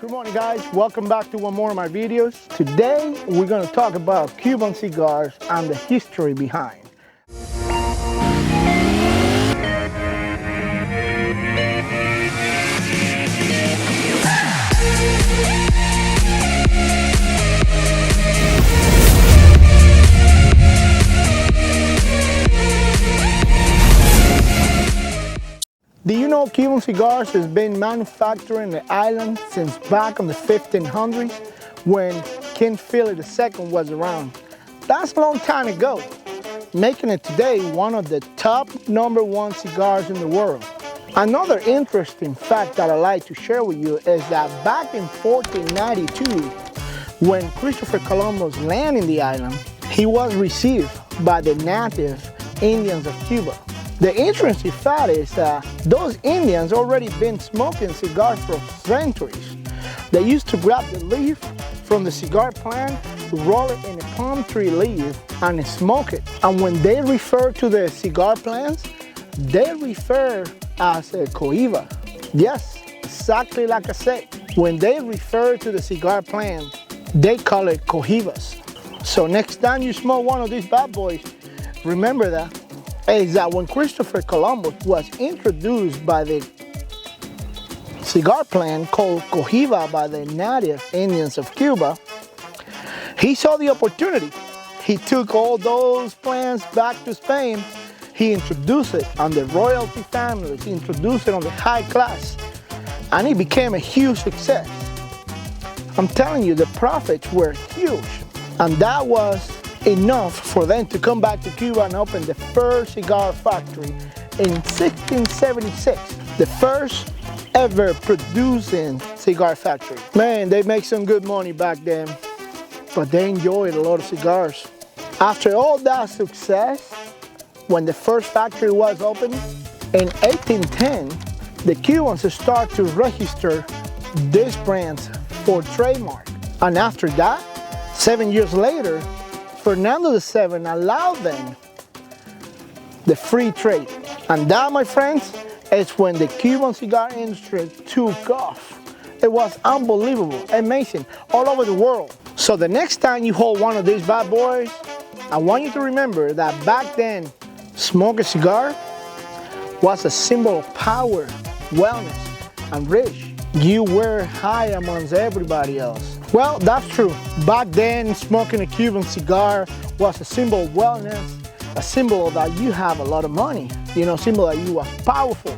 Good morning, guys. Welcome back to one more of my videos. Today we're going to talk about Cuban cigars and the history behind. Do you know Cuban cigars has been manufactured in the island since back in the 1500s when King Philip II was around? That's a long time ago, making it today one of the top #1 cigars in the world. Another interesting fact that I'd like to share with you is that back in 1492, when Christopher Columbus landed in the island, he was received by the native Indians of Cuba. The interesting fact is that those Indians already been smoking cigars for centuries. They used to grab the leaf from the cigar plant, roll it in a palm tree leaf, and smoke it. And when they refer to the cigar plants, they refer as a cohiba. Yes, exactly like I said. When they refer to the cigar plant, they call it cohibas. So next time you smoke one of these bad boys, remember that. Is that when Christopher Columbus was introduced by the cigar plant called cohiba by the native Indians of Cuba, he saw the opportunity. He took all those plants back to Spain. He introduced it on the royalty families. He introduced it on the high class, and it became a huge success. I'm telling you, the profits were huge, and that was enough for them to come back to Cuba and open the first cigar factory in 1676, the first ever producing cigar factory. Man, they make some good money back then, but they enjoyed a lot of cigars. After all that success, when the first factory was opened, in 1810, the Cubans start to register these brands for trademark. And after that, 7 years later, Fernando VII allowed them the free trade. And that, my friends, is when the Cuban cigar industry took off. It was unbelievable, amazing, all over the world. So the next time you hold one of these bad boys, I want you to remember that back then, smoking a cigar was a symbol of power, wellness, and rich. You were high amongst everybody else. Well, that's true. Back then, smoking a Cuban cigar was a symbol of wellness, a symbol that you have a lot of money, you know, a symbol that you are powerful.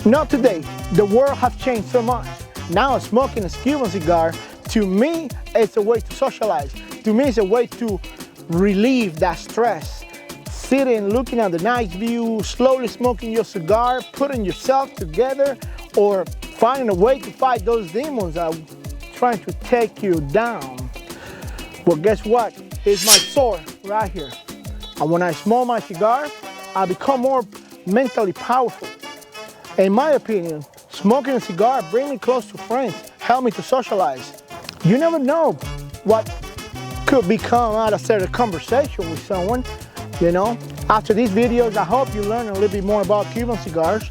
Not today. The world has changed so much. Now, smoking a Cuban cigar, to me, it's a way to socialize. To me, it's a way to relieve that stress. Sitting, looking at the night view, slowly smoking your cigar, putting yourself together, or finding a way to fight those demons that trying to take you down. Well, guess what? Here's my sword right here. And when I smoke my cigar, I become more mentally powerful. In my opinion, smoking a cigar brings me close to friends, help me to socialize. You never know what could become out of certain conversation with someone, you know. After these videos, I hope you learn a little bit more about Cuban cigars.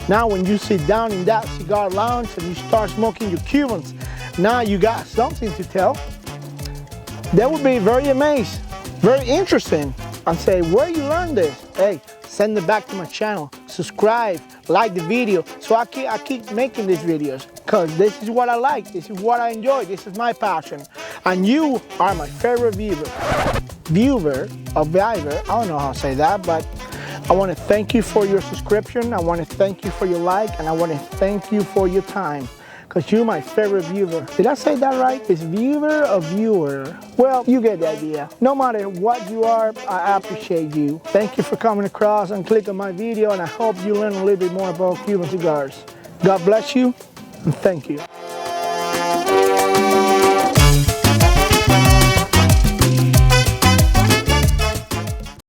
Now when you sit down in that cigar lounge and you start smoking your Cubans, now you got something to tell. They would be very amazed, very interesting, and say, where you learned this? Hey, send it back to my channel, subscribe, like the video, so I keep making these videos, because this is what I like, this is what I enjoy, this is my passion. And you are my favorite viewer, I don't know how to say that, but I want to thank you for your subscription, I want to thank you for your like, and I want to thank you for your time, because you're my favorite viewer. Did I say that right? Is viewer or viewer? Well, you get the idea. No matter what you are, I appreciate you. Thank you for coming across and clicking my video, and I hope you learn a little bit more about Cuban cigars. God bless you, and thank you.